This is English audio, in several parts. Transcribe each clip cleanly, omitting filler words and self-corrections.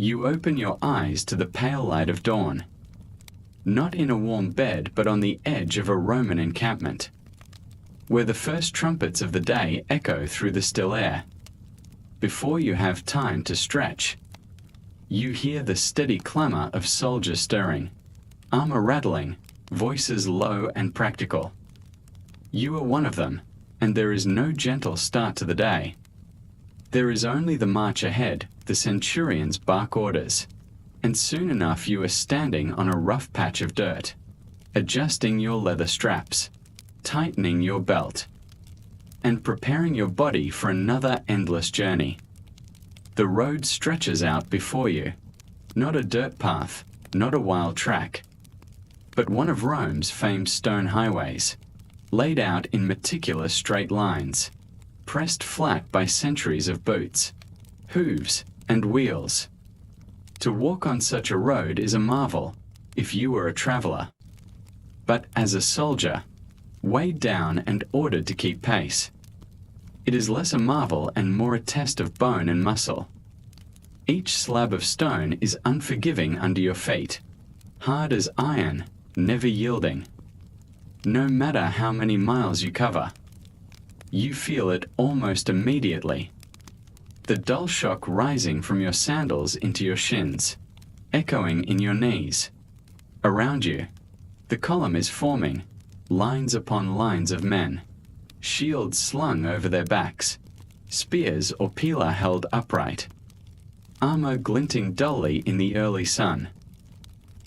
You open your eyes to the pale light of dawn. Not in a warm bed, but on the edge of a Roman encampment, where the first trumpets of the day echo through the still air. Before you have time to stretch, you hear the steady clamor of soldiers stirring, armor rattling, voices low and practical. You are one of them, and there is no gentle start to the day. There is only the march ahead, the centurion's bark orders, and soon enough you are standing on a rough patch of dirt, adjusting your leather straps, tightening your belt, and preparing your body for another endless journey. The road stretches out before you, not a dirt path, not a wild track, but one of Rome's famed stone highways, laid out in meticulous straight lines, pressed flat by centuries of boots, hooves, and wheels. To walk on such a road is a marvel, if you were a traveler. But as a soldier, weighed down and ordered to keep pace, it is less a marvel and more a test of bone and muscle. Each slab of stone is unforgiving under your feet, hard as iron, never yielding. No matter how many miles you cover, you feel it almost immediately. The dull shock rising from your sandals into your shins, echoing in your knees. Around you, the column is forming, lines upon lines of men, shields slung over their backs, spears or pila held upright, armor glinting dully in the early sun.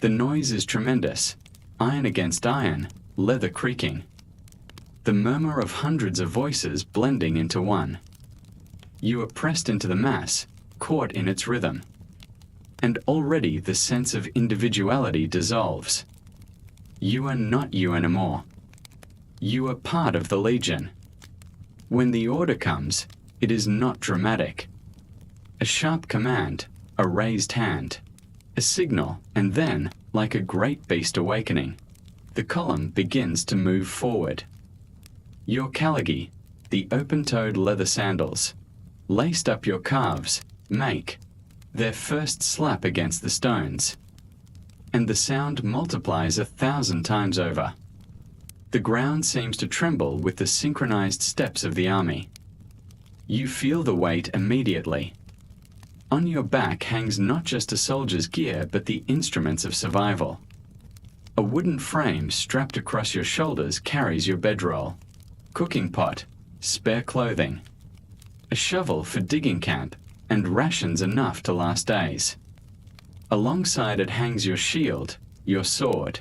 The noise is tremendous, iron against iron, leather creaking. The murmur of hundreds of voices blending into one. You are pressed into the mass, caught in its rhythm. And already the sense of individuality dissolves. You are not you anymore. You are part of the legion. When the order comes, it is not dramatic. A sharp command, a raised hand, a signal, and then, like a great beast awakening, the column begins to move forward. Your caligae, the open-toed leather sandals, laced up your calves, make their first slap against the stones, and the sound multiplies 1,000 times over. The ground seems to tremble with the synchronized steps of the army. You feel the weight immediately. On your back hangs not just a soldier's gear, but the instruments of survival. A wooden frame strapped across your shoulders carries your bedroll, cooking pot, spare clothing, a shovel for digging camp, and rations enough to last days. Alongside it hangs your shield, your sword,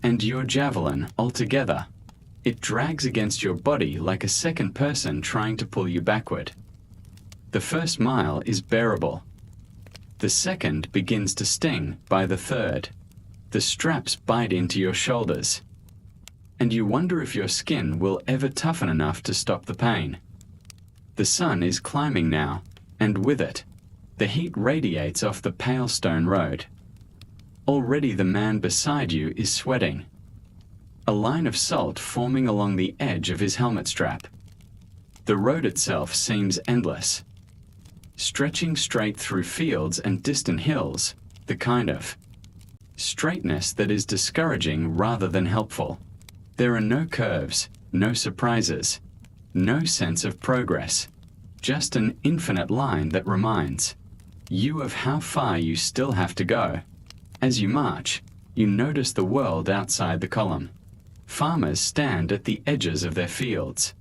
and your javelin altogether. It drags against your body like a second person trying to pull you backward. The first mile is bearable. The second begins to sting by the third. The straps bite into your shoulders, and you wonder if your skin will ever toughen enough to stop the pain. The sun is climbing now, and with it, the heat radiates off the pale stone road. Already the man beside you is sweating, a line of salt forming along the edge of his helmet strap. The road itself seems endless, stretching straight through fields and distant hills, the kind of straightness that is discouraging rather than helpful. There are no curves, no surprises, no sense of progress, just an infinite line that reminds you of how far you still have to go. As you march, you notice the world outside the column. Farmers stand at the edges of their fields,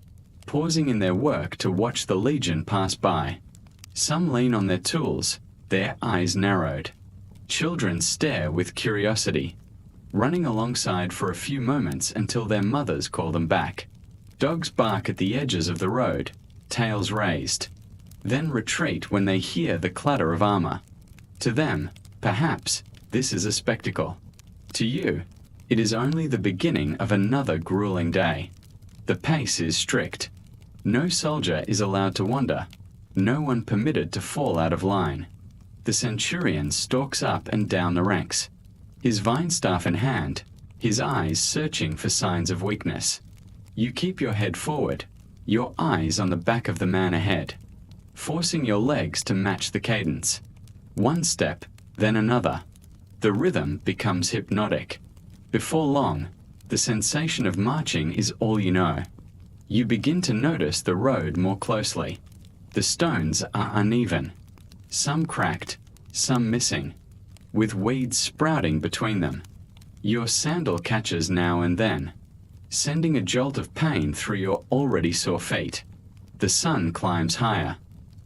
pausing in their work to watch the legion pass by. Some lean on their tools, their eyes narrowed. Children stare with curiosity, running alongside for a few moments until their mothers call them back. Dogs bark at the edges of the road, tails raised, then retreat when they hear the clatter of armor. To them, perhaps, this is a spectacle. To you, it is only the beginning of another grueling day. The pace is strict. No soldier is allowed to wander, no one permitted to fall out of line. The centurion stalks up and down the ranks, his vine staff in hand, his eyes searching for signs of weakness. You keep your head forward, your eyes on the back of the man ahead, forcing your legs to match the cadence. One step, then another. The rhythm becomes hypnotic. Before long, the sensation of marching is all you know. You begin to notice the road more closely. The stones are uneven, some cracked, some missing, with weeds sprouting between them. Your sandal catches now and then, sending a jolt of pain through your already sore feet. The sun climbs higher.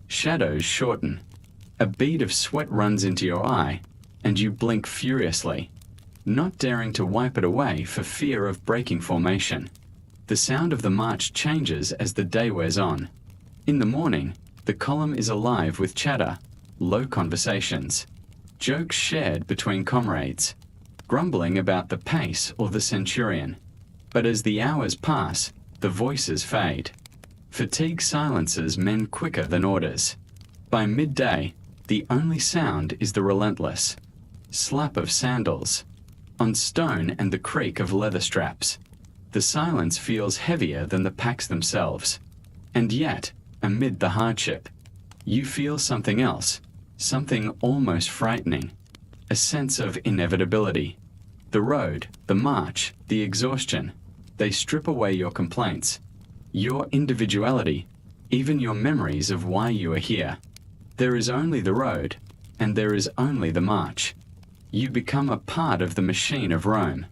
Shadows shorten. A bead of sweat runs into your eye, and you blink furiously, not daring to wipe it away for fear of breaking formation. The sound of the march changes as the day wears on. In the morning, the column is alive with chatter, low conversations, jokes shared between comrades, grumbling about the pace or the centurion. But as the hours pass, the voices fade. Fatigue silences men quicker than orders. By midday, the only sound is the relentless slap of sandals on stone and the creak of leather straps. The silence feels heavier than the packs themselves. And yet, amid the hardship, you feel something else, something almost frightening, a sense of inevitability. The road, the march, the exhaustion, they strip away your complaints, your individuality, even your memories of why you are here. There is only the road, and there is only the march. You become a part of the machine of Rome,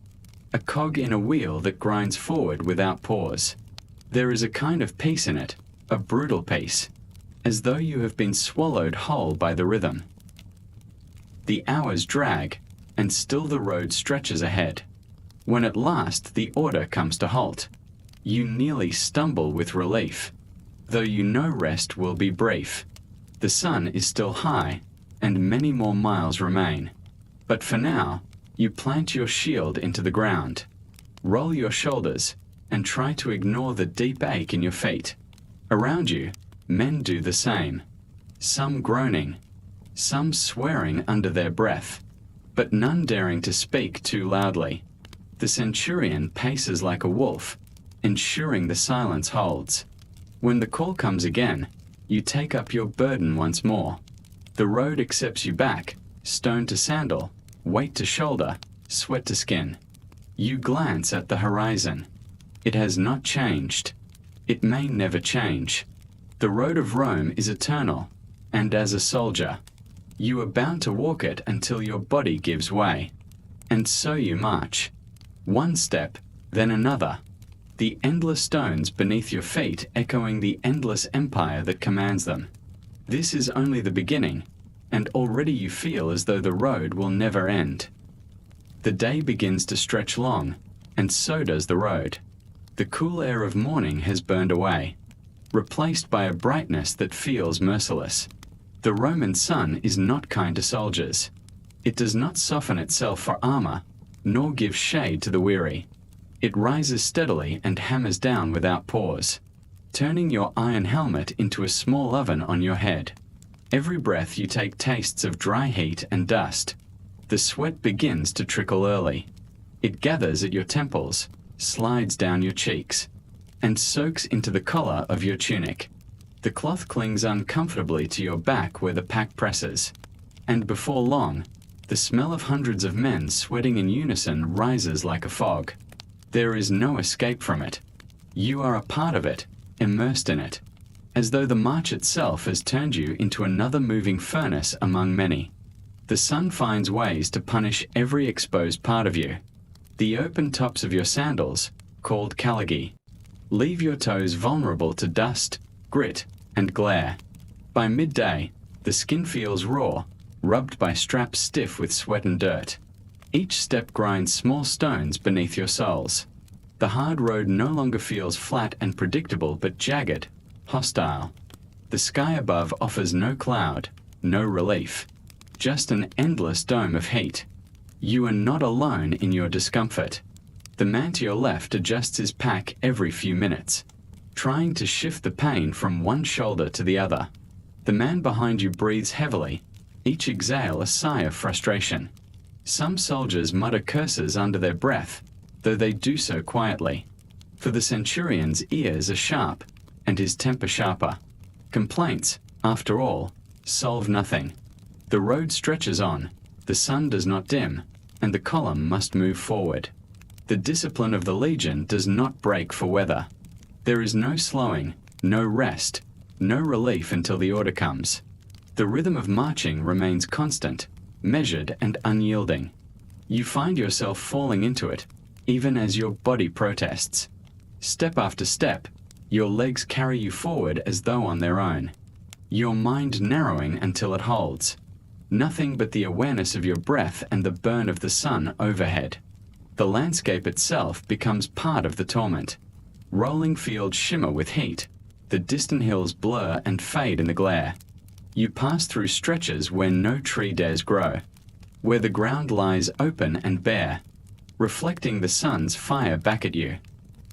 a cog in a wheel that grinds forward without pause. There is a kind of peace in it, a brutal peace, as though you have been swallowed whole by the rhythm. The hours drag, and still the road stretches ahead. When at last the order comes to halt, you nearly stumble with relief, though you know rest will be brief. The sun is still high, and many more miles remain. But for now, you plant your shield into the ground, roll your shoulders, and try to ignore the deep ache in your feet. Around you, men do the same, some groaning, some swearing under their breath, but none daring to speak too loudly. The centurion paces like a wolf, ensuring the silence holds. When the call comes again, you take up your burden once more. The road accepts you back, stone to sandal, weight to shoulder, sweat to skin. You glance at the horizon. It has not changed. It may never change. The road of Rome is eternal, and as a soldier, you are bound to walk it until your body gives way. And so you march. One step, then another. The endless stones beneath your feet echoing the endless empire that commands them. This is only the beginning, and already you feel as though the road will never end. The day begins to stretch long, and so does the road. The cool air of morning has burned away, replaced by a brightness that feels merciless. The Roman sun is not kind to soldiers. It does not soften itself for armor, nor give shade to the weary. It rises steadily and hammers down without pause, turning your iron helmet into a small oven on your head. Every breath you take tastes of dry heat and dust. The sweat begins to trickle early. It gathers at your temples, slides down your cheeks, and soaks into the collar of your tunic. The cloth clings uncomfortably to your back where the pack presses, and before long, the smell of hundreds of men sweating in unison rises like a fog. There is no escape from it. You are a part of it, immersed in it, as though the march itself has turned you into another moving furnace among many. The sun finds ways to punish every exposed part of you. The open tops of your sandals, called caligae, leave your toes vulnerable to dust, grit, and glare. By midday, the skin feels raw, rubbed by straps stiff with sweat and dirt. Each step grinds small stones beneath your soles. The hard road no longer feels flat and predictable but jagged, hostile. The sky above offers no cloud, no relief, just an endless dome of heat. You are not alone in your discomfort. The man to your left adjusts his pack every few minutes, trying to shift the pain from one shoulder to the other. The man behind you breathes heavily, each exhale a sigh of frustration. Some soldiers mutter curses under their breath, though they do so quietly, for the centurion's ears are sharp, and his temper sharper. Complaints, after all, solve nothing. The road stretches on, the sun does not dim, and the column must move forward. The discipline of the Legion does not break for weather. There is no slowing, no rest, no relief until the order comes. The rhythm of marching remains constant, measured and unyielding. You find yourself falling into it, even as your body protests. Step after step, your legs carry you forward as though on their own. Your mind narrowing until it holds. Nothing but the awareness of your breath and the burn of the sun overhead. The landscape itself becomes part of the torment. Rolling fields shimmer with heat. The distant hills blur and fade in the glare. You pass through stretches where no tree dares grow, where the ground lies open and bare, reflecting the sun's fire back at you.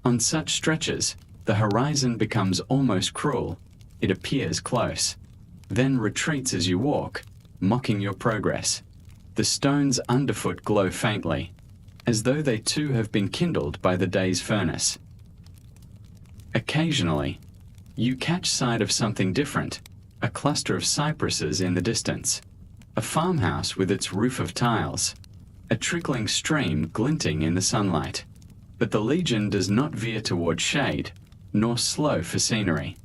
On such stretches, the horizon becomes almost cruel. It appears close, then retreats as you walk, mocking your progress. The stones underfoot glow faintly, as though they too have been kindled by the day's furnace. Occasionally, you catch sight of something different, a cluster of cypresses in the distance, a farmhouse with its roof of tiles, a trickling stream glinting in the sunlight. But the Legion does not veer toward shade, nor slow for scenery.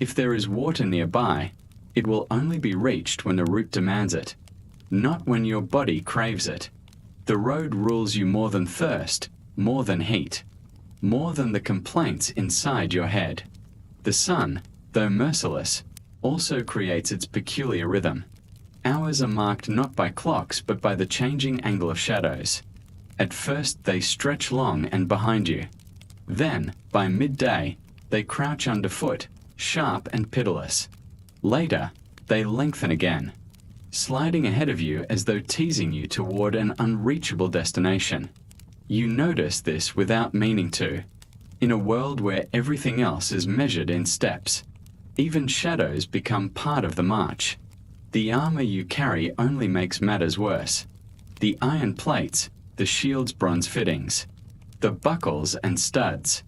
If there is water nearby, it will only be reached when the route demands it, not when your body craves it. The road rules you more than thirst, more than heat, more than the complaints inside your head. The sun, though merciless, also creates its peculiar rhythm. Hours are marked not by clocks but by the changing angle of shadows. At first they stretch long and behind you. Then, by midday, they crouch underfoot, sharp and pitiless. Later, they lengthen again, sliding ahead of you as though teasing you toward an unreachable destination. You notice this without meaning to. In a world where everything else is measured in steps, even shadows become part of the march. The armor you carry only makes matters worse. The iron plates, the shield's bronze fittings, the buckles and studs,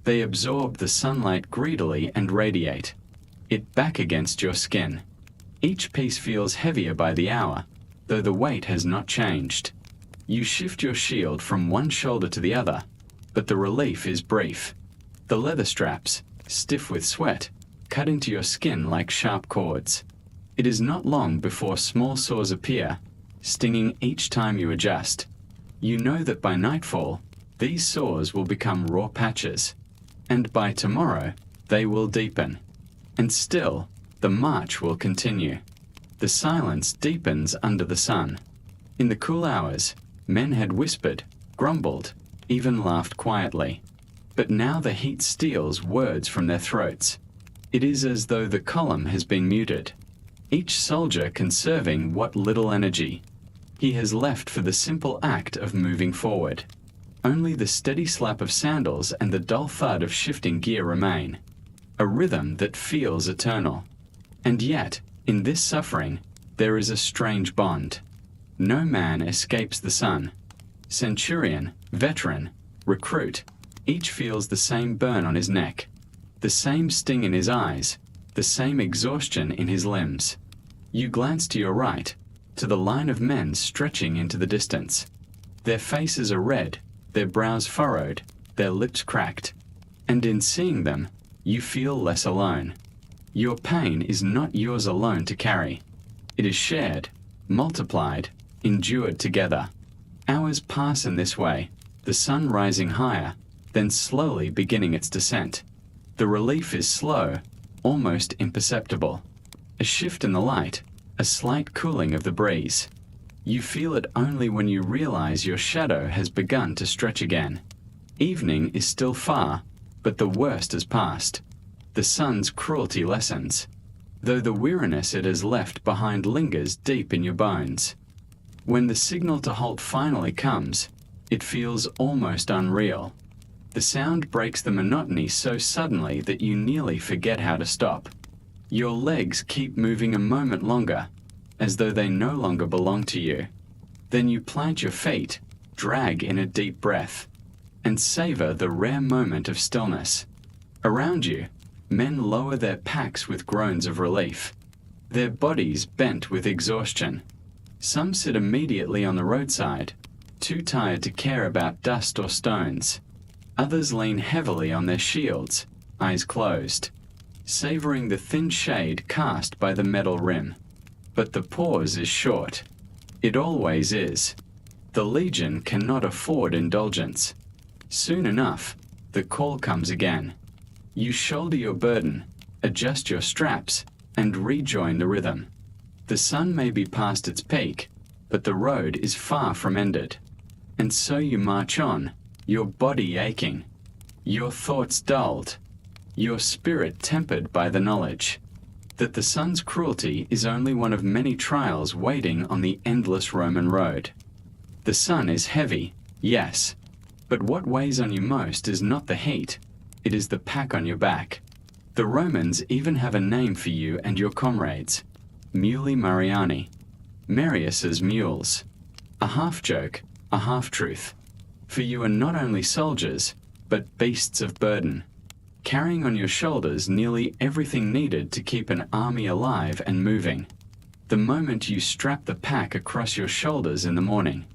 they absorb the sunlight greedily and radiate it back against your skin. Each piece feels heavier by the hour, though the weight has not changed. You shift your shield from one shoulder to the other, but the relief is brief. The leather straps, stiff with sweat, cut into your skin like sharp cords. It is not long before small sores appear, stinging each time you adjust. You know that by nightfall, these sores will become raw patches, and by tomorrow, they will deepen. And still, the march will continue. The silence deepens under the sun. In the cool hours, men had whispered, grumbled, even laughed quietly. But now the heat steals words from their throats. It is as though the column has been muted, each soldier conserving what little energy he has left for the simple act of moving forward. Only the steady slap of sandals and the dull thud of shifting gear remain, a rhythm that feels eternal. And yet, in this suffering, there is a strange bond. No man escapes the sun. Centurion, veteran, recruit, each feels the same burn on his neck, the same sting in his eyes, the same exhaustion in his limbs. You glance to your right, to the line of men stretching into the distance. Their faces are red, their brows furrowed, their lips cracked. And in seeing them, you feel less alone. Your pain is not yours alone to carry. It is shared, multiplied, endured together. Hours pass in this way, the sun rising higher, then slowly beginning its descent. The relief is slow, almost imperceptible. A shift in the light, a slight cooling of the breeze. You feel it only when you realize your shadow has begun to stretch again. Evening is still far, but the worst has passed. The sun's cruelty lessens, though the weariness it has left behind lingers deep in your bones. When the signal to halt finally comes, it feels almost unreal. The sound breaks the monotony so suddenly that you nearly forget how to stop. Your legs keep moving a moment longer, as though they no longer belong to you. Then you plant your feet, drag in a deep breath, and savor the rare moment of stillness. Around you, men lower their packs with groans of relief. their bodies bent with exhaustion. Some sit immediately on the roadside, too tired to care about dust or stones. Others lean heavily on their shields, eyes closed, savoring the thin shade cast by the metal rim. But the pause is short. It always is. The Legion cannot afford indulgence. Soon enough, the call comes again. You shoulder your burden, adjust your straps, and rejoin the rhythm. The sun may be past its peak, but the road is far from ended. And so you march on, your body aching, your thoughts dulled, your spirit tempered by the knowledge that the sun's cruelty is only one of many trials waiting on the endless Roman road. The sun is heavy, yes, but what weighs on you most is not the heat, it is the pack on your back. The Romans even have a name for you and your comrades, Muli Mariani, Marius's mules. A half-joke, a half-truth. For you are not only soldiers, but beasts of burden, carrying on your shoulders nearly everything needed to keep an army alive and moving. The moment you strap the pack across your shoulders in the morning,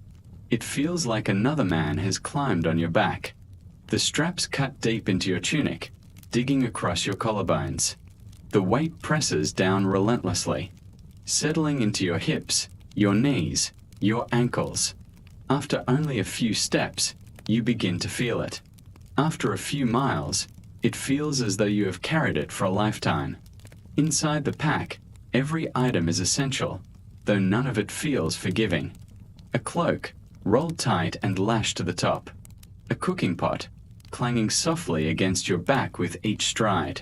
it feels like another man has climbed on your back. The straps cut deep into your tunic, digging across your collarbones. The weight presses down relentlessly, settling into your hips, your knees, your ankles. After only a few steps, you begin to feel it. After a few miles, it feels as though you have carried it for a lifetime. Inside the pack, every item is essential, though none of it feels forgiving. A cloak, rolled tight and lashed to the top. A cooking pot, clanging softly against your back with each stride.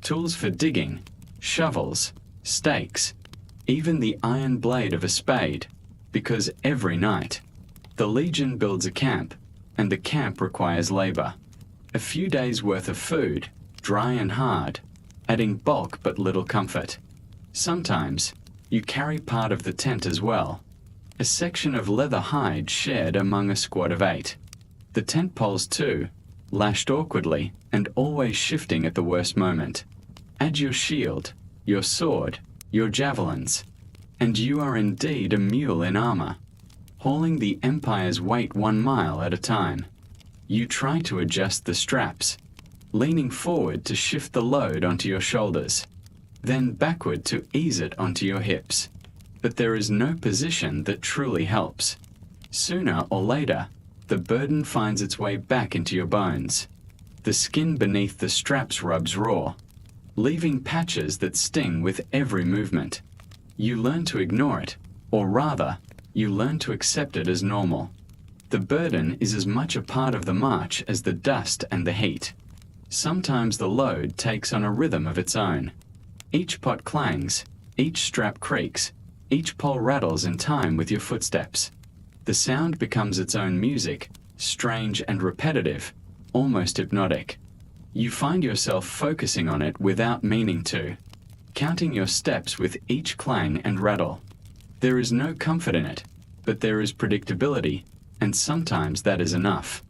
Tools for digging, shovels, stakes, even the iron blade of a spade, because every night, the Legion builds a camp, and the camp requires labor. A few days' worth of food, dry and hard, adding bulk but little comfort. Sometimes, you carry part of the tent as well, a section of leather hide shared among a squad of 8. The tent poles too, lashed awkwardly and always shifting at the worst moment. Add your shield, your sword, your javelins, and you are indeed a mule in armor, hauling the Empire's weight 1 mile at a time. You try to adjust the straps, leaning forward to shift the load onto your shoulders, then backward to ease it onto your hips. But there is no position that truly helps. Sooner or later, the burden finds its way back into your bones. The skin beneath the straps rubs raw, leaving patches that sting with every movement. You learn to ignore it, or rather, you learn to accept it as normal. The burden is as much a part of the march as the dust and the heat. Sometimes the load takes on a rhythm of its own. Each pot clangs, each strap creaks, each pole rattles in time with your footsteps. The sound becomes its own music, strange and repetitive, almost hypnotic. You find yourself focusing on it without meaning to, counting your steps with each clang and rattle. There is no comfort in it, but there is predictability, and sometimes that is enough.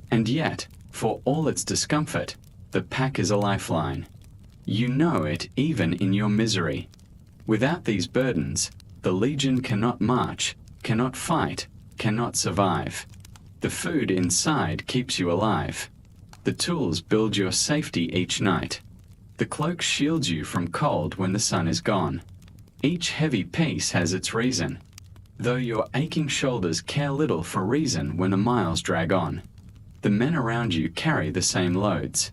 And yet, for all its discomfort, the pack is a lifeline. You know it even in your misery. Without these burdens, the Legion cannot march, cannot fight, cannot survive. The food inside keeps you alive. The tools build your safety each night. The cloak shields you from cold when the sun is gone. Each heavy piece has its reason, though your aching shoulders care little for reason when the miles drag on. The men around you carry the same loads.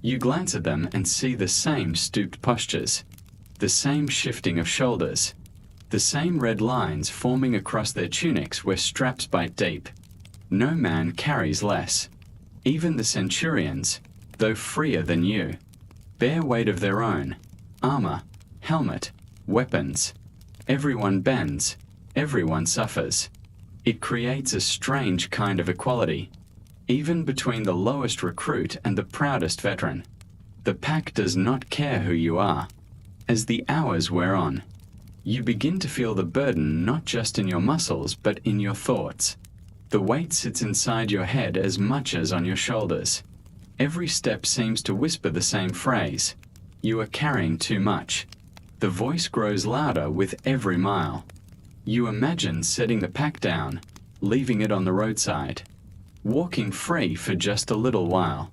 You glance at them and see the same stooped postures, the same shifting of shoulders, the same red lines forming across their tunics where straps bite deep. No man carries less. Even the centurions, though freer than you, bear weight of their own, armor, helmet, weapons. Everyone bends, everyone suffers. It creates a strange kind of equality, even between the lowest recruit and the proudest veteran. The pack does not care who you are. As the hours wear on, you begin to feel the burden not just in your muscles but in your thoughts. The weight sits inside your head as much as on your shoulders. Every step seems to whisper the same phrase: you are carrying too much. The voice grows louder with every mile. You imagine setting the pack down, leaving it on the roadside, walking free for just a little while.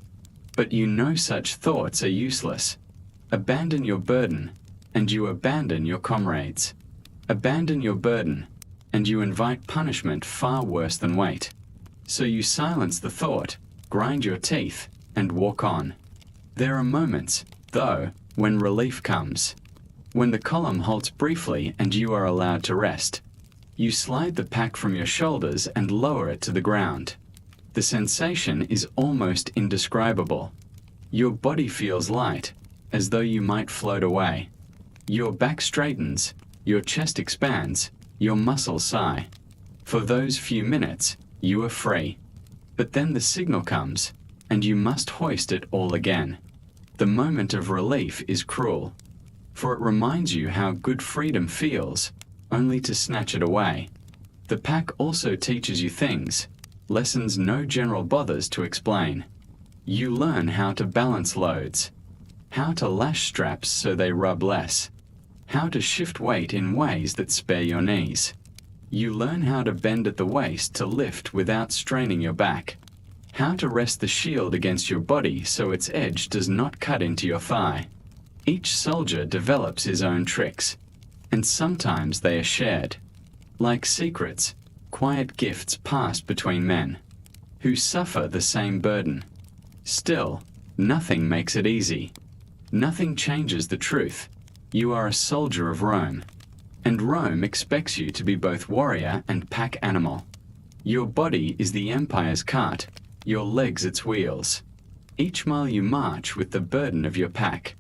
But you know such thoughts are useless. Abandon your burden, and you abandon your comrades. Abandon your burden, and you invite punishment far worse than wait. So you silence the thought, grind your teeth, and walk on. There are moments, though, when relief comes. When the column halts briefly and you are allowed to rest. You slide the pack from your shoulders and lower it to the ground. The sensation is almost indescribable. Your body feels light, as though you might float away. Your back straightens, your chest expands, your muscles sigh. For those few minutes, you are free. But then the signal comes, and you must hoist it all again. The moment of relief is cruel, for it reminds you how good freedom feels, only to snatch it away. The pack also teaches you things, lessons no general bothers to explain. You learn how to balance loads, how to lash straps so they rub less, how to shift weight in ways that spare your knees. You learn how to bend at the waist to lift without straining your back, how to rest the shield against your body so its edge does not cut into your thigh. Each soldier develops his own tricks, and sometimes they are shared, like secrets, quiet gifts passed between men, who suffer the same burden. Still, nothing makes it easy. Nothing changes the truth. You are a soldier of Rome, and Rome expects you to be both warrior and pack animal. Your body is the empire's cart, your legs its wheels. Each mile you march with the burden of your pack.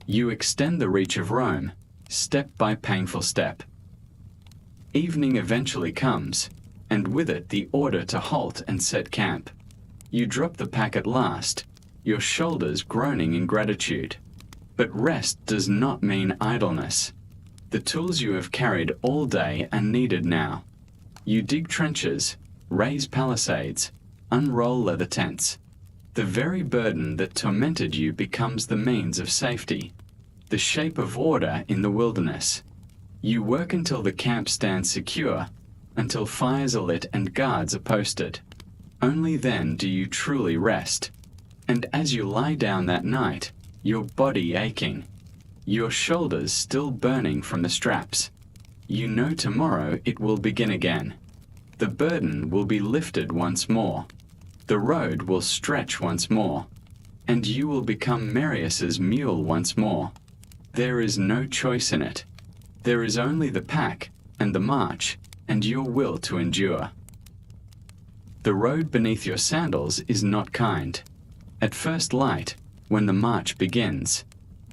You extend the reach of Rome, step by painful step. Evening eventually comes, and with it the order to halt and set camp. You drop the pack at last, your shoulders groaning in gratitude. But rest does not mean idleness. The tools you have carried all day are needed now. You dig trenches, raise palisades, unroll leather tents. The very burden that tormented you becomes the means of safety, the shape of order in the wilderness. You work until the camp stands secure, until fires are lit and guards are posted. Only then do you truly rest. And as you lie down that night, your body aching, your shoulders still burning from the straps, you know tomorrow it will begin again. The burden will be lifted once more. The road will stretch once more, and you will become Marius's mule once more. There is no choice in it. There is only the pack and the march and your will to endure. The road beneath your sandals is not kind. At first light, when the march begins,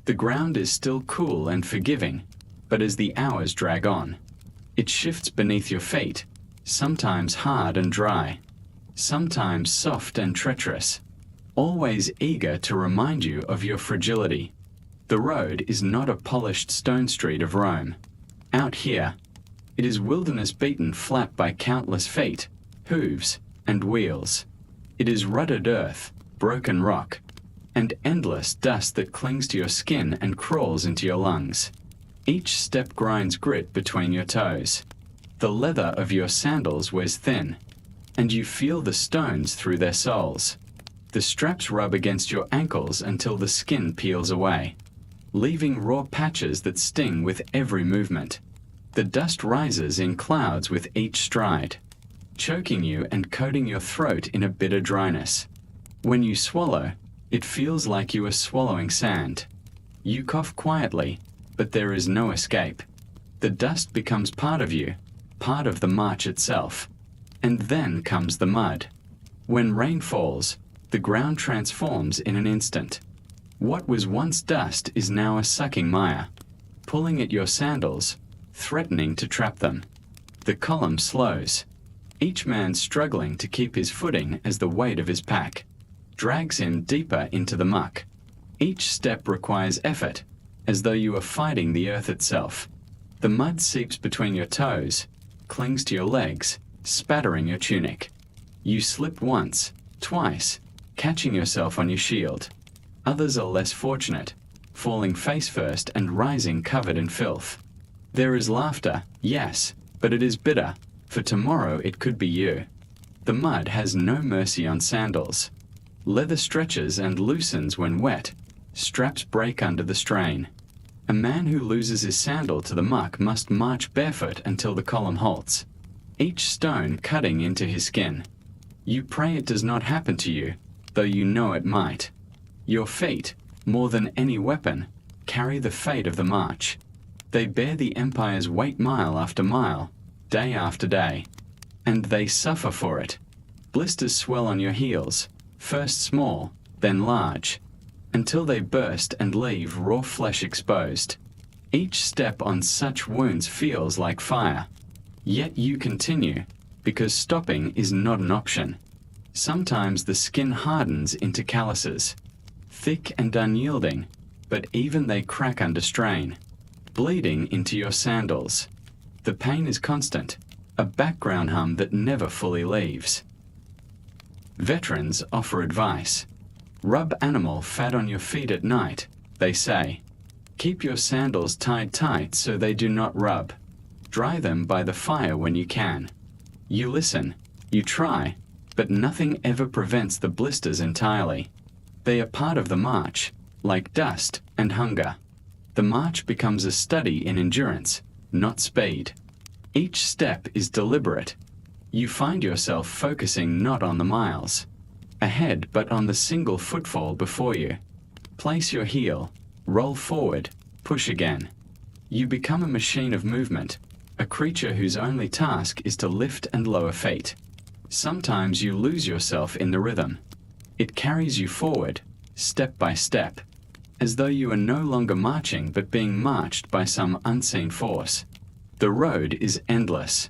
the ground is still cool and forgiving, but as the hours drag on, it shifts beneath your feet, sometimes hard and dry, sometimes soft and treacherous, always eager to remind you of your fragility. The road is not a polished stone street of Rome. Out here, it is wilderness beaten flat by countless feet, hooves, and wheels. It is rutted earth, broken rock, and endless dust that clings to your skin and crawls into your lungs. Each step grinds grit between your toes. The leather of your sandals wears thin, and you feel the stones through their soles. The straps rub against your ankles until the skin peels away, leaving raw patches that sting with every movement. The dust rises in clouds with each stride, choking you and coating your throat in a bitter dryness. When you swallow, it feels like you are swallowing sand. You cough quietly, but there is no escape. The dust becomes part of you, part of the march itself. And then comes the mud. When rain falls, the ground transforms in an instant. What was once dust is now a sucking mire, pulling at your sandals, threatening to trap them. The column slows, each man struggling to keep his footing as the weight of his pack drags him deeper into the muck. Each step requires effort, as though you are fighting the earth itself. The mud seeps between your toes, clings to your legs, spattering your tunic. You slip once, twice, catching yourself on your shield. Others are less fortunate. falling face first and rising covered in filth. There is laughter, yes, but it is bitter, for tomorrow it could be you. The mud has no mercy on sandals. Leather stretches and loosens when wet. Straps break under the strain. A man who loses his sandal to the muck must march barefoot until the column halts, each stone cutting into his skin. You pray it does not happen to you, though you know it might. Your feet, more than any weapon, carry the fate of the march. They bear the empire's weight mile after mile, day after day. And they suffer for it. Blisters swell on your heels, first small, then large, until they burst and leave raw flesh exposed. Each step on such wounds feels like fire. Yet you continue, because stopping is not an option. Sometimes the skin hardens into calluses, thick and unyielding, but even they crack under strain, bleeding into your sandals. The pain is constant, a background hum that never fully leaves. Veterans offer advice. Rub animal fat on your feet at night, they say. Keep your sandals tied tight so they do not rub. Dry them by the fire when you can. You listen, you try, but nothing ever prevents the blisters entirely. They are part of the march, like dust and hunger. The march becomes a study in endurance, not speed. Each step is deliberate. You find yourself focusing not on the miles ahead, but on the single footfall before you. Place your heel, roll forward, push again. You become a machine of movement, a creature whose only task is to lift and lower feet. Sometimes you lose yourself in the rhythm. It carries you forward, step by step, as though you are no longer marching but being marched by some unseen force. The road is endless.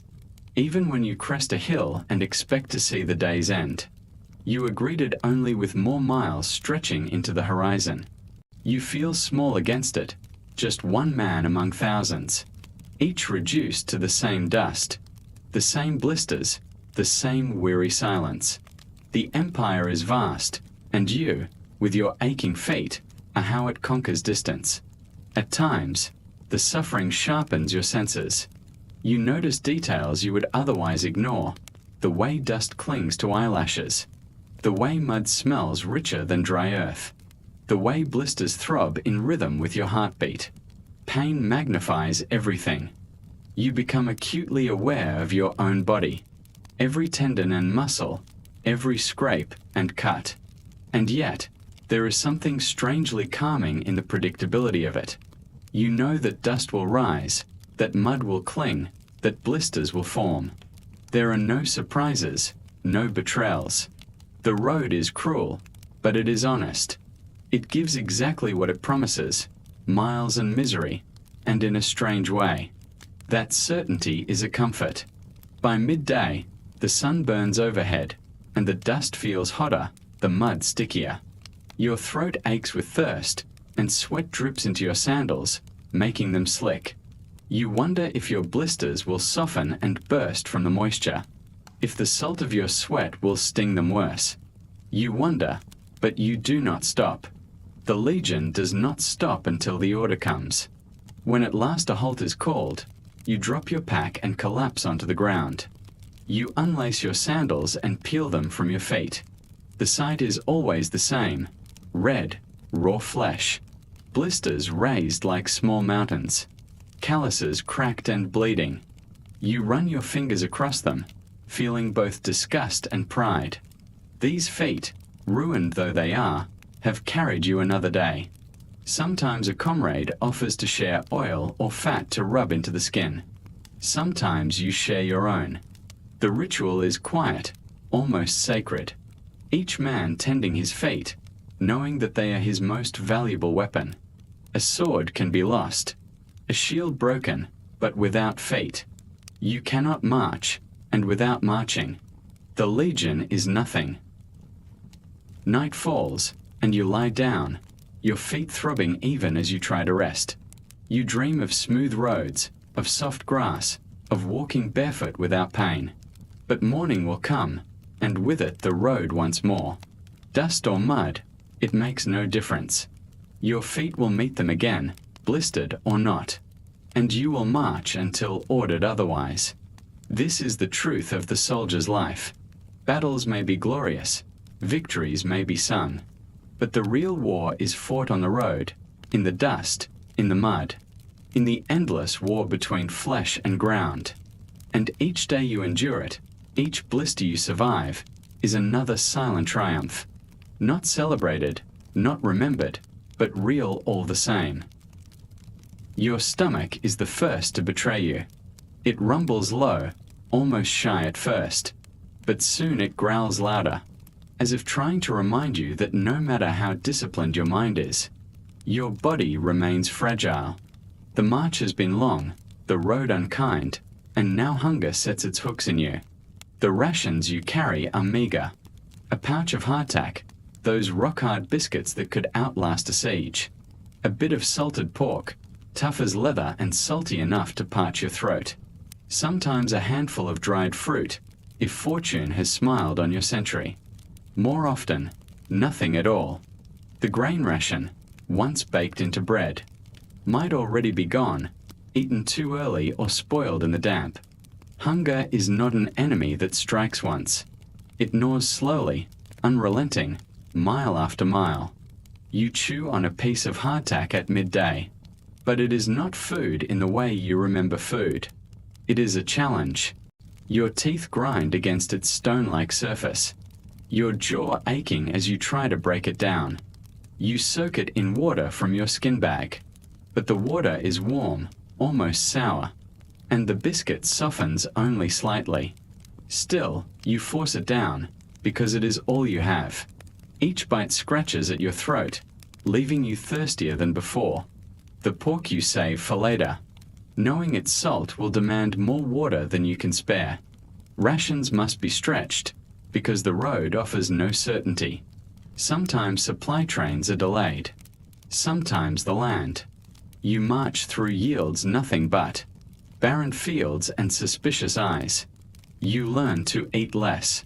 Even when you crest a hill and expect to see the day's end, you are greeted only with more miles stretching into the horizon. You feel small against it, just one man among thousands, each reduced to the same dust, the same blisters, the same weary silence. The empire is vast, and you, with your aching feet, are how it conquers distance. At times, the suffering sharpens your senses. You notice details you would otherwise ignore, the way dust clings to eyelashes, the way mud smells richer than dry earth, the way blisters throb in rhythm with your heartbeat. Pain magnifies everything. You become acutely aware of your own body, every tendon and muscle, every scrape and cut. And yet, there is something strangely calming in the predictability of it. You know that dust will rise, that mud will cling, that blisters will form. There are no surprises, no betrayals. The road is cruel, but it is honest. It gives exactly what it promises, miles and misery, and in a strange way. That certainty is a comfort. By midday, the sun burns overhead, and the dust feels hotter, the mud stickier. Your throat aches with thirst, and sweat drips into your sandals, making them slick. You wonder if your blisters will soften and burst from the moisture, if the salt of your sweat will sting them worse. You wonder, but you do not stop. The legion does not stop until the order comes. When at last a halt is called, you drop your pack and collapse onto the ground. You unlace your sandals and peel them from your feet. The sight is always the same: red, raw flesh, blisters raised like small mountains, calluses cracked and bleeding. You run your fingers across them, feeling both disgust and pride. These feet, ruined though they are, have carried you another day. Sometimes a comrade offers to share oil or fat to rub into the skin. Sometimes you share your own. The ritual is quiet, almost sacred. Each man tending his feet, knowing that they are his most valuable weapon. A sword can be lost, a shield broken, but without feet. You cannot march, and without marching, the legion is nothing. Night falls, and you lie down, your feet throbbing even as you try to rest. You dream of smooth roads, of soft grass, of walking barefoot without pain. But morning will come, and with it the road once more. Dust or mud, it makes no difference. Your feet will meet them again, blistered or not, and you will march until ordered otherwise. This is the truth of the soldier's life. Battles may be glorious, victories may be sung, but the real war is fought on the road, in the dust, in the mud, in the endless war between flesh and ground. And each day you endure it, each blister you survive, is another silent triumph. Not celebrated, not remembered, but real all the same. Your stomach is the first to betray you. It rumbles low, almost shy at first, but soon it growls louder, as if trying to remind you that no matter how disciplined your mind is, your body remains fragile. The march has been long, the road unkind, and now hunger sets its hooks in you. The rations you carry are meager. A pouch of hardtack, those rock-hard biscuits that could outlast a siege. A bit of salted pork, tough as leather and salty enough to parch your throat. Sometimes a handful of dried fruit, if fortune has smiled on your century. More often, nothing at all. The grain ration, once baked into bread, might already be gone, eaten too early or spoiled in the damp. Hunger is not an enemy that strikes once. It gnaws slowly, unrelenting, mile after mile. You chew on a piece of hardtack at midday, but it is not food in the way you remember food. It is a challenge. Your teeth grind against its stone-like surface, your jaw aching as you try to break it down. You soak it in water from your skin bag, but the water is warm, almost sour, and the biscuit softens only slightly. Still, you force it down, because it is all you have. Each bite scratches at your throat, leaving you thirstier than before. The pork you save for later, knowing its salt will demand more water than you can spare. Rations must be stretched, because the road offers no certainty. Sometimes supply trains are delayed, sometimes the land. You march through yields nothing but barren fields and suspicious eyes. You learn to eat less,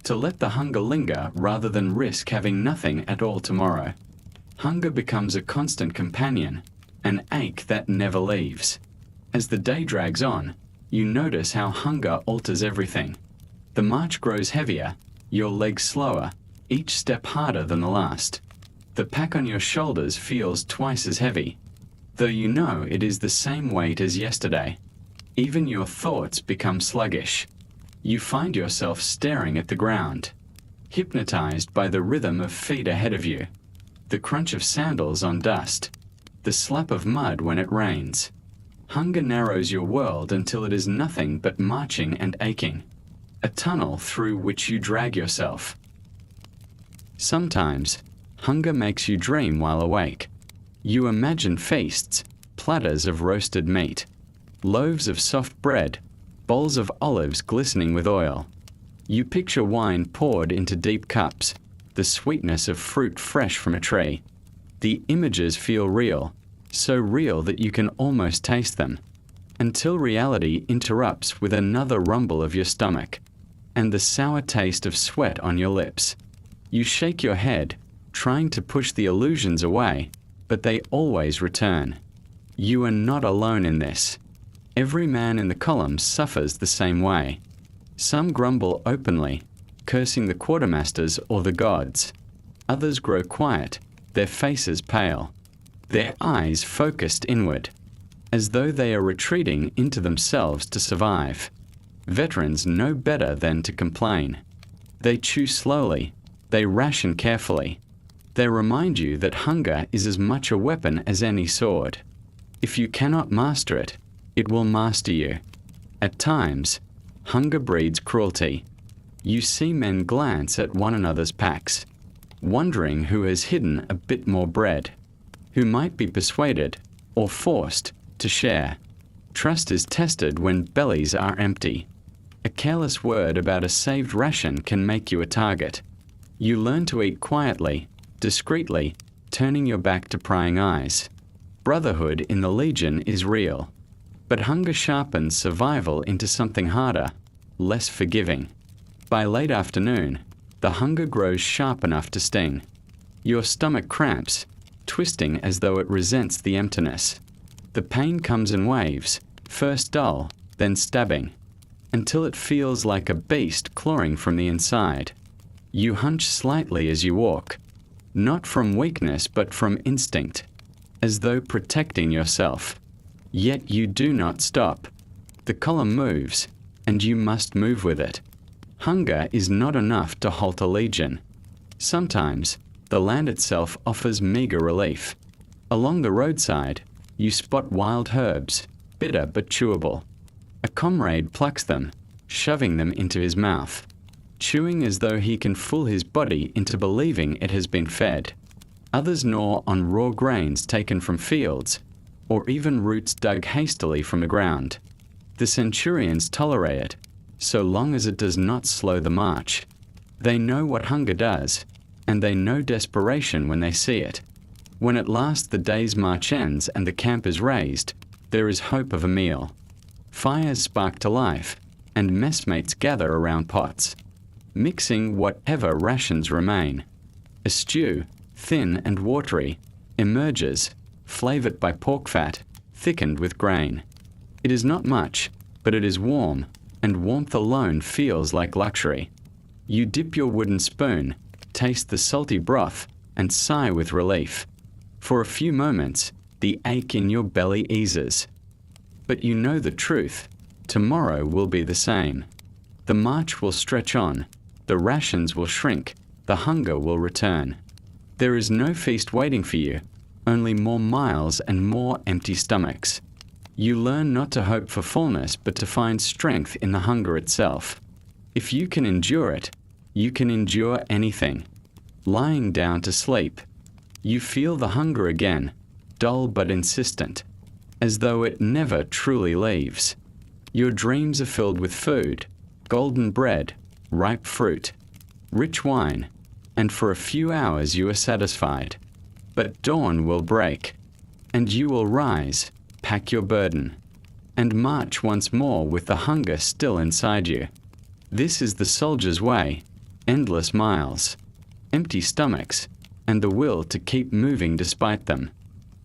to let the hunger linger rather than risk having nothing at all tomorrow. Hunger becomes a constant companion, an ache that never leaves. As the day drags on, you notice how hunger alters everything. The march grows heavier, your legs slower, each step harder than the last. The pack on your shoulders feels twice as heavy, though you know it is the same weight as yesterday. Even your thoughts become sluggish. You find yourself staring at the ground, hypnotized by the rhythm of feet ahead of you, the crunch of sandals on dust, the slap of mud when it rains. Hunger narrows your world until it is nothing but marching and aching, a tunnel through which you drag yourself. Sometimes, hunger makes you dream while awake. You imagine feasts, platters of roasted meat, loaves of soft bread, bowls of olives glistening with oil. You picture wine poured into deep cups, the sweetness of fruit fresh from a tree. The images feel real, so real that you can almost taste them, until reality interrupts with another rumble of your stomach, and the sour taste of sweat on your lips. You shake your head, trying to push the illusions away, but they always return. You are not alone in this. Every man in the column suffers the same way. Some grumble openly, cursing the quartermasters or the gods. Others grow quiet, their faces pale, their eyes focused inward, as though they are retreating into themselves to survive. Veterans know better than to complain. They chew slowly, they ration carefully. They remind you that hunger is as much a weapon as any sword. If you cannot master it, it will master you. At times, hunger breeds cruelty. You see men glance at one another's packs, wondering who has hidden a bit more bread, who might be persuaded or forced to share. Trust is tested when bellies are empty. A careless word about a saved ration can make you a target. You learn to eat quietly, discreetly, turning your back to prying eyes. Brotherhood in the Legion is real, but hunger sharpens survival into something harder, less forgiving. By late afternoon, the hunger grows sharp enough to sting. Your stomach cramps, twisting as though it resents the emptiness. The pain comes in waves, first dull, then stabbing, until it feels like a beast clawing from the inside. You hunch slightly as you walk, not from weakness but from instinct, as though protecting yourself. Yet you do not stop. The column moves, and you must move with it. Hunger is not enough to halt a legion. Sometimes, the land itself offers meager relief. Along the roadside, you spot wild herbs, bitter but chewable. A comrade plucks them, shoving them into his mouth, chewing as though he can fool his body into believing it has been fed. Others gnaw on raw grains taken from fields, or even roots dug hastily from the ground. The centurions tolerate it, so long as it does not slow the march. They know what hunger does, and they know desperation when they see it. When at last the day's march ends and the camp is raised, there is hope of a meal. Fires spark to life, and messmates gather around pots, mixing whatever rations remain. A stew, thin and watery, emerges, flavored by pork fat, thickened with grain. It is not much, but it is warm, and warmth alone feels like luxury. You dip your wooden spoon, taste the salty broth, and sigh with relief. For a few moments, the ache in your belly eases. But you know the truth. Tomorrow will be the same. The march will stretch on, the rations will shrink, the hunger will return. There is no feast waiting for you, only more miles and more empty stomachs. You learn not to hope for fullness, but to find strength in the hunger itself. If you can endure it, you can endure anything. Lying down to sleep, you feel the hunger again, dull but insistent, as though it never truly leaves. Your dreams are filled with food, golden bread, ripe fruit, rich wine, and for a few hours you are satisfied. But dawn will break, and you will rise, pack your burden, and march once more with the hunger still inside you. This is the soldier's way, endless miles, empty stomachs, and the will to keep moving despite them.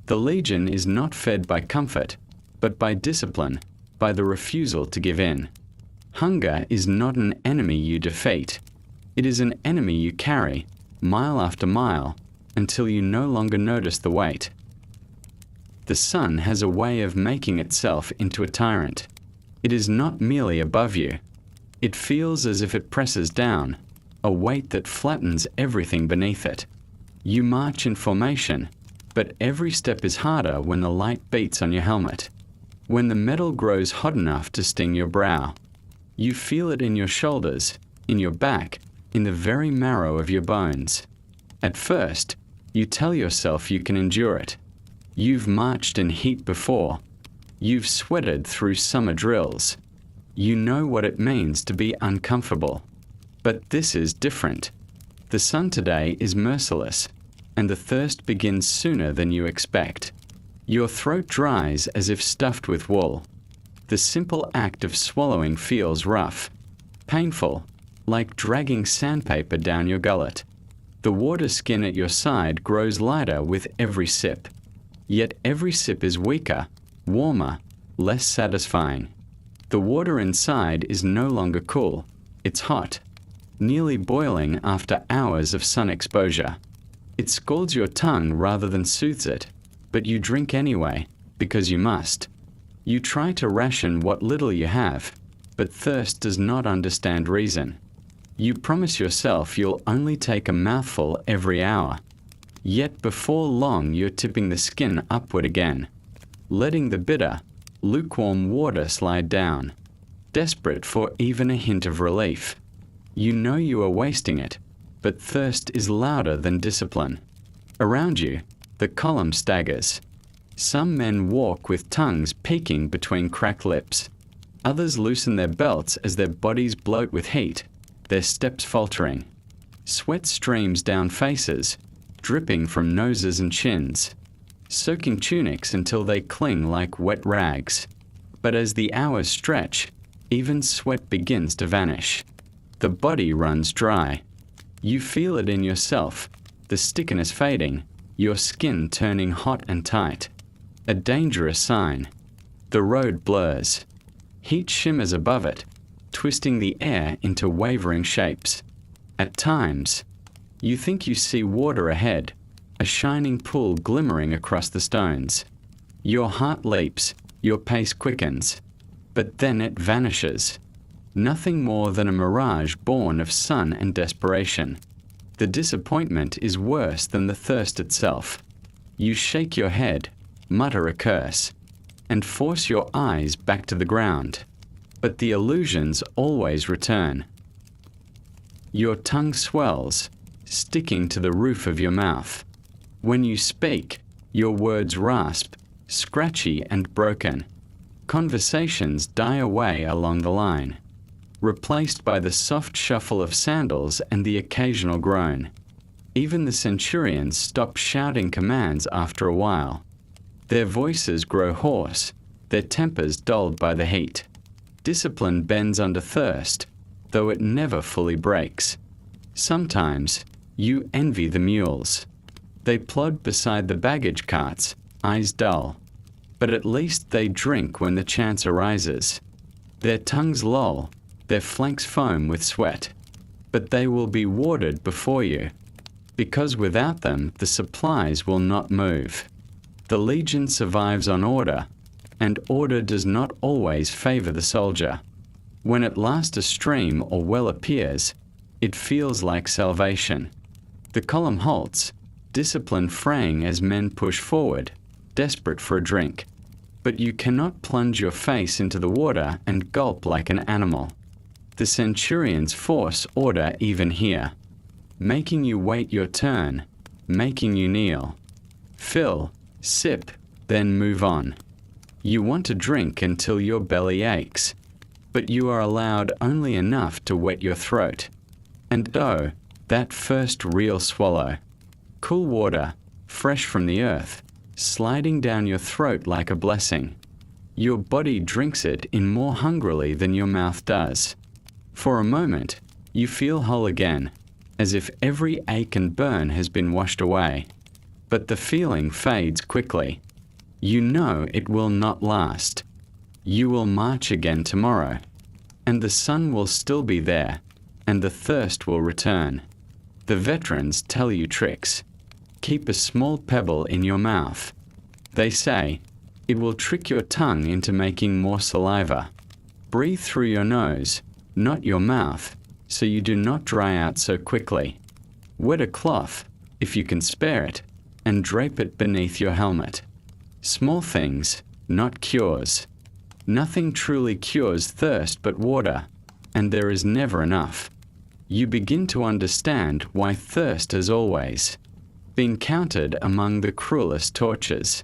The legion is not fed by comfort, but by discipline, by the refusal to give in. Hunger is not an enemy you defeat. It is an enemy you carry, mile after mile, until you no longer notice the weight. The sun has a way of making itself into a tyrant. It is not merely above you. It feels as if it presses down, a weight that flattens everything beneath it. You march in formation, but every step is harder when the light beats on your helmet, when the metal grows hot enough to sting your brow. You feel it in your shoulders, in your back, in the very marrow of your bones. At first, you tell yourself you can endure it. You've marched in heat before. You've sweated through summer drills. You know what it means to be uncomfortable. But this is different. The sun today is merciless, and the thirst begins sooner than you expect. Your throat dries as if stuffed with wool. The simple act of swallowing feels rough, painful, like dragging sandpaper down your gullet. The water skin at your side grows lighter with every sip. Yet every sip is weaker, warmer, less satisfying. The water inside is no longer cool. It's hot, nearly boiling after hours of sun exposure. It scalds your tongue rather than soothes it, but you drink anyway, because you must. You try to ration what little you have, but thirst does not understand reason. You promise yourself you'll only take a mouthful every hour. Yet before long you're tipping the skin upward again, letting the bitter, lukewarm water slide down, desperate for even a hint of relief. You know you are wasting it, but thirst is louder than discipline. Around you, the column staggers. Some men walk with tongues peeking between cracked lips. Others loosen their belts as their bodies bloat with heat, their steps faltering. Sweat streams down faces, dripping from noses and chins, soaking tunics until they cling like wet rags. But as the hours stretch, even sweat begins to vanish. The body runs dry. You feel it in yourself, the stickiness fading, your skin turning hot and tight. A dangerous sign. The road blurs. Heat shimmers above it, twisting the air into wavering shapes. At times, you think you see water ahead, a shining pool glimmering across the stones. Your heart leaps, your pace quickens, but then it vanishes. Nothing more than a mirage born of sun and desperation. The disappointment is worse than the thirst itself. You shake your head, mutter a curse, and force your eyes back to the ground. But the illusions always return. Your tongue swells, sticking to the roof of your mouth. When you speak, your words rasp, scratchy and broken. Conversations die away along the line, replaced by the soft shuffle of sandals and the occasional groan. Even the centurions stop shouting commands after a while. Their voices grow hoarse, their tempers dulled by the heat. Discipline bends under thirst, though it never fully breaks. Sometimes, you envy the mules. They plod beside the baggage carts, eyes dull. But at least they drink when the chance arises. Their tongues loll, their flanks foam with sweat. But they will be warded before you, because without them the supplies will not move. The legion survives on order, and order does not always favor the soldier. When at last a stream or well appears, it feels like salvation. The column halts, discipline fraying as men push forward, desperate for a drink. But you cannot plunge your face into the water and gulp like an animal. The centurions force order even here, making you wait your turn, making you kneel. Fill, sip, then move on. You want to drink until your belly aches, but you are allowed only enough to wet your throat. And oh, that first real swallow. Cool water, fresh from the earth, sliding down your throat like a blessing. Your body drinks it in more hungrily than your mouth does. For a moment, you feel whole again, as if every ache and burn has been washed away. But the feeling fades quickly. You know it will not last. You will march again tomorrow, and the sun will still be there, and the thirst will return. The veterans tell you tricks. Keep a small pebble in your mouth. They say, it will trick your tongue into making more saliva. Breathe through your nose, not your mouth, so you do not dry out so quickly. Wet a cloth, if you can spare it, and drape it beneath your helmet. Small things, not cures. Nothing truly cures thirst but water, and there is never enough. You begin to understand why thirst has always been counted among the cruelest tortures.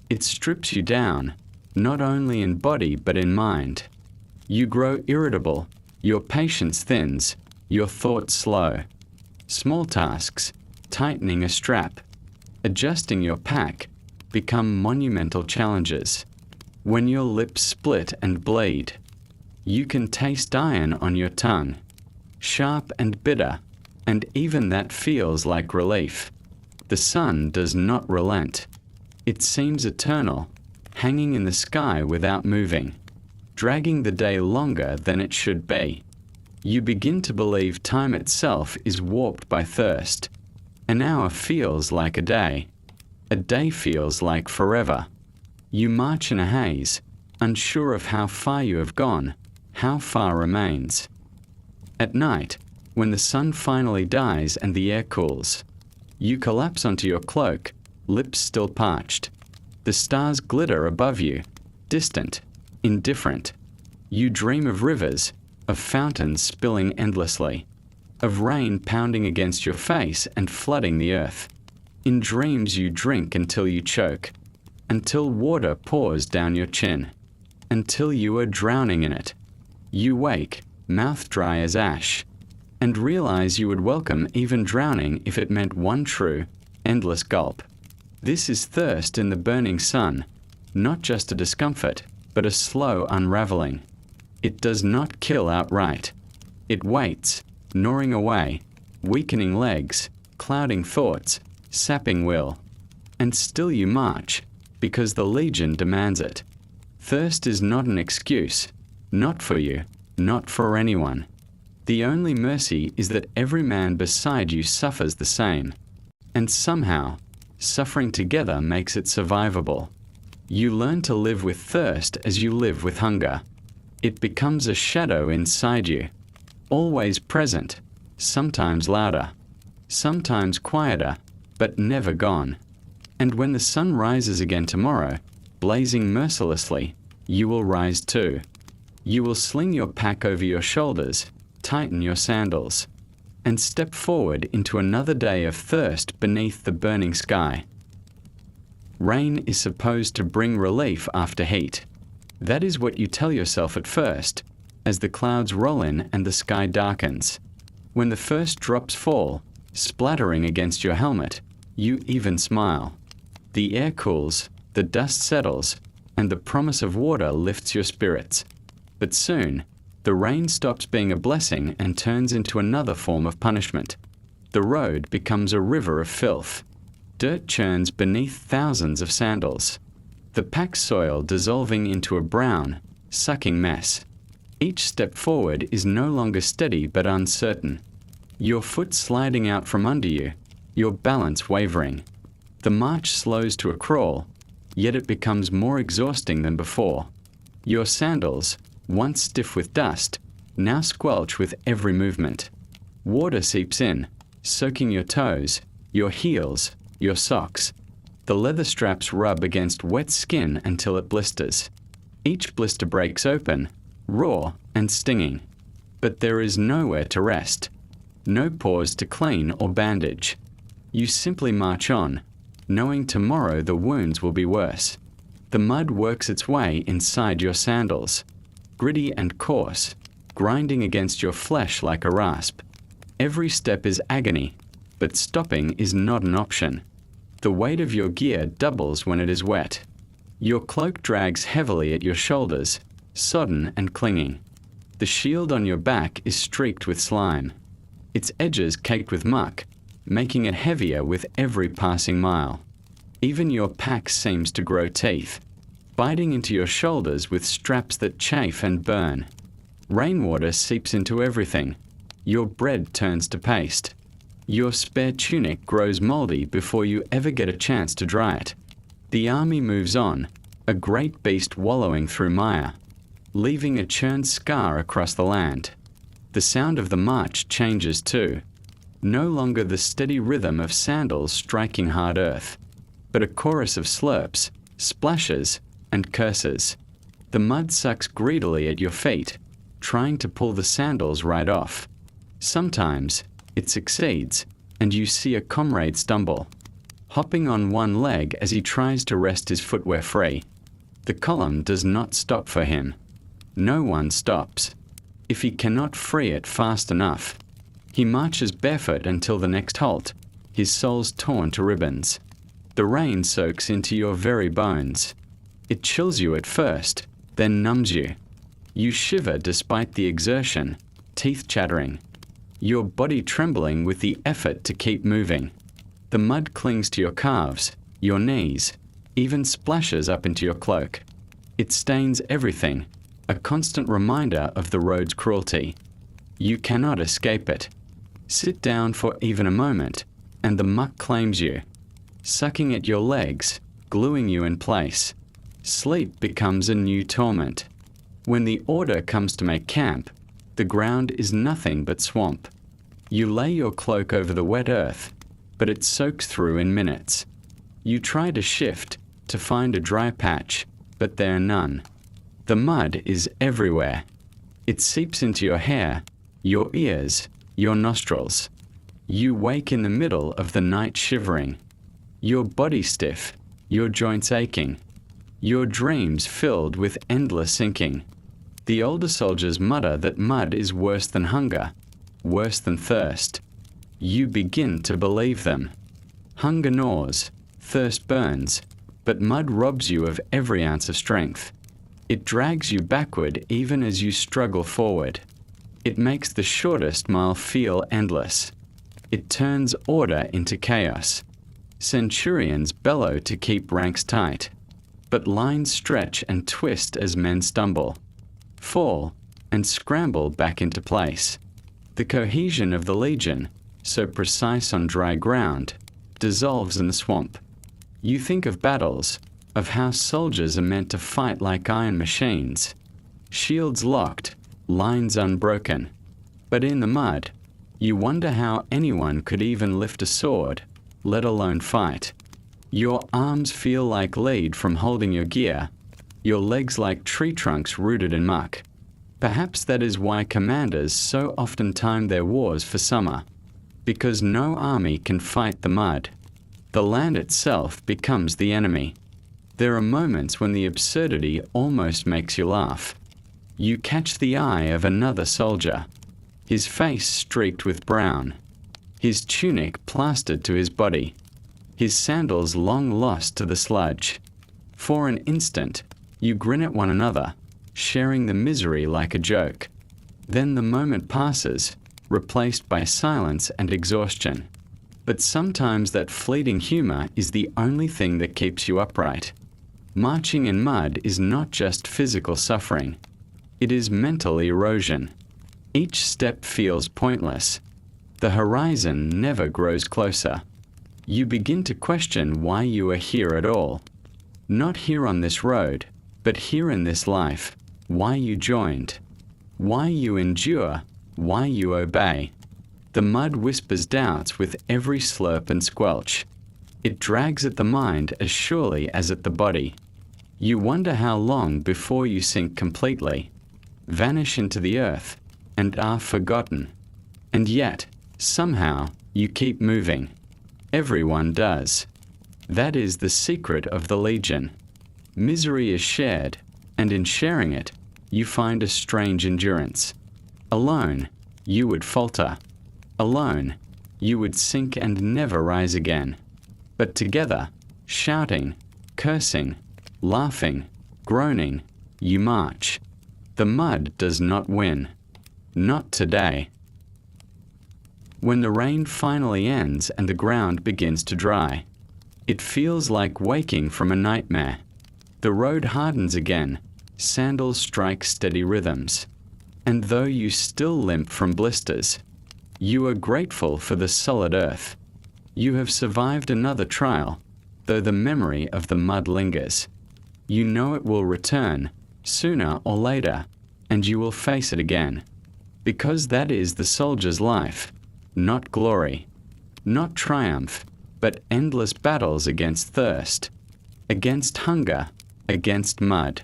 It strips you down, not only in body but in mind. You grow irritable, your patience thins, your thoughts slow. Small tasks, tightening a strap, adjusting your pack, become monumental challenges. When your lips split and bleed, you can taste iron on your tongue, sharp and bitter, and even that feels like relief. The sun does not relent. It seems eternal, hanging in the sky without moving, dragging the day longer than it should be. You begin to believe time itself is warped by thirst. An hour feels like a day. A day feels like forever. You march in a haze, unsure of how far you have gone, how far remains. At night, when the sun finally dies and the air cools, you collapse onto your cloak, lips still parched. The stars glitter above you, distant, indifferent. You dream of rivers, of fountains spilling endlessly, of rain pounding against your face and flooding the earth. In dreams you drink until you choke, until water pours down your chin, until you are drowning in it. You wake, mouth dry as ash, and realize you would welcome even drowning if it meant one true, endless gulp. This is thirst in the burning sun, not just a discomfort, but a slow unraveling. It does not kill outright. It waits, gnawing away, weakening legs, clouding thoughts, sapping will. And still you march, because the legion demands it. Thirst is not an excuse, not for you, not for anyone. The only mercy is that every man beside you suffers the same. And somehow, suffering together makes it survivable. You learn to live with thirst as you live with hunger. It becomes a shadow inside you, always present, sometimes louder, sometimes quieter, but never gone. And when the sun rises again tomorrow, blazing mercilessly, you will rise too. You will sling your pack over your shoulders, tighten your sandals, and step forward into another day of thirst beneath the burning sky. Rain is supposed to bring relief after heat. That is what you tell yourself at first, as the clouds roll in and the sky darkens. When the first drops fall, splattering against your helmet, you even smile. The air cools, the dust settles, and the promise of water lifts your spirits. But soon, the rain stops being a blessing and turns into another form of punishment. The road becomes a river of filth. Dirt churns beneath thousands of sandals. The packed soil dissolving into a brown, sucking mess. Each step forward is no longer steady but uncertain. Your foot sliding out from under you, your balance wavering. The march slows to a crawl, yet it becomes more exhausting than before. Your sandals, once stiff with dust, now squelch with every movement. Water seeps in, soaking your toes, your heels, your socks. The leather straps rub against wet skin until it blisters. Each blister breaks open, raw and stinging. But there is nowhere to rest. No pause to clean or bandage. You simply march on, knowing tomorrow the wounds will be worse. The mud works its way inside your sandals, gritty and coarse, grinding against your flesh like a rasp. Every step is agony, but stopping is not an option. The weight of your gear doubles when it is wet. Your cloak drags heavily at your shoulders, sodden and clinging. The shield on your back is streaked with slime, its edges caked with muck, making it heavier with every passing mile. Even your pack seems to grow teeth, biting into your shoulders with straps that chafe and burn. Rainwater seeps into everything. Your bread turns to paste. Your spare tunic grows moldy before you ever get a chance to dry it. The army moves on, a great beast wallowing through mire, leaving a churned scar across the land. The sound of the march changes too. No longer the steady rhythm of sandals striking hard earth, but a chorus of slurps, splashes, and curses. The mud sucks greedily at your feet, trying to pull the sandals right off. Sometimes it succeeds, and you see a comrade stumble, hopping on one leg as he tries to wrest his footwear free. The column does not stop for him. No one stops. If he cannot free it fast enough, he marches barefoot until the next halt, his soles torn to ribbons. The rain soaks into your very bones. It chills you at first, then numbs you. You shiver despite the exertion, teeth chattering, your body trembling with the effort to keep moving. The mud clings to your calves, your knees, even splashes up into your cloak. It stains everything, a constant reminder of the road's cruelty. You cannot escape it. Sit down for even a moment, and the muck claims you, sucking at your legs, gluing you in place. Sleep becomes a new torment. When the order comes to make camp, the ground is nothing but swamp. You lay your cloak over the wet earth, but it soaks through in minutes. You try to shift, to find a dry patch, but there are none. The mud is everywhere. It seeps into your hair, your ears, your nostrils. You wake in the middle of the night shivering, your body stiff, your joints aching, your dreams filled with endless sinking. The older soldiers mutter that mud is worse than hunger, worse than thirst. You begin to believe them. Hunger gnaws, thirst burns, but mud robs you of every ounce of strength. It drags you backward even as you struggle forward. It makes the shortest mile feel endless. It turns order into chaos. Centurions bellow to keep ranks tight, but lines stretch and twist as men stumble, fall, and scramble back into place. The cohesion of the legion, so precise on dry ground, dissolves in the swamp. You think of battles, of how soldiers are meant to fight like iron machines, shields locked, lines unbroken. But in the mud, you wonder how anyone could even lift a sword, let alone fight. Your arms feel like lead from holding your gear, your legs like tree trunks rooted in muck. Perhaps that is why commanders so often time their wars for summer, because no army can fight the mud. The land itself becomes the enemy. There are moments when the absurdity almost makes you laugh. You catch the eye of another soldier, his face streaked with brown, his tunic plastered to his body, his sandals long lost to the sludge. For an instant, you grin at one another, sharing the misery like a joke. Then the moment passes, replaced by silence and exhaustion. But sometimes that fleeting humor is the only thing that keeps you upright. Marching in mud is not just physical suffering. It is mental erosion. Each step feels pointless. The horizon never grows closer. You begin to question why you are here at all. Not here on this road, but here in this life. Why you joined. Why you endure. Why you obey. The mud whispers doubts with every slurp and squelch. It drags at the mind as surely as at the body. You wonder how long before you sink completely, vanish into the earth, and are forgotten. And yet, somehow, you keep moving. Everyone does. That is the secret of the Legion. Misery is shared, and in sharing it, you find a strange endurance. Alone, you would falter. Alone, you would sink and never rise again. But together, shouting, cursing, laughing, groaning, you march. The mud does not win. Not today. When the rain finally ends and the ground begins to dry, it feels like waking from a nightmare. The road hardens again, sandals strike steady rhythms. And though you still limp from blisters, you are grateful for the solid earth. You have survived another trial, though the memory of the mud lingers. You know it will return, sooner or later, and you will face it again. Because that is the soldier's life, not glory, not triumph, but endless battles against thirst, against hunger, against mud.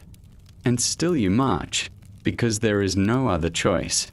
And still you march, because there is no other choice.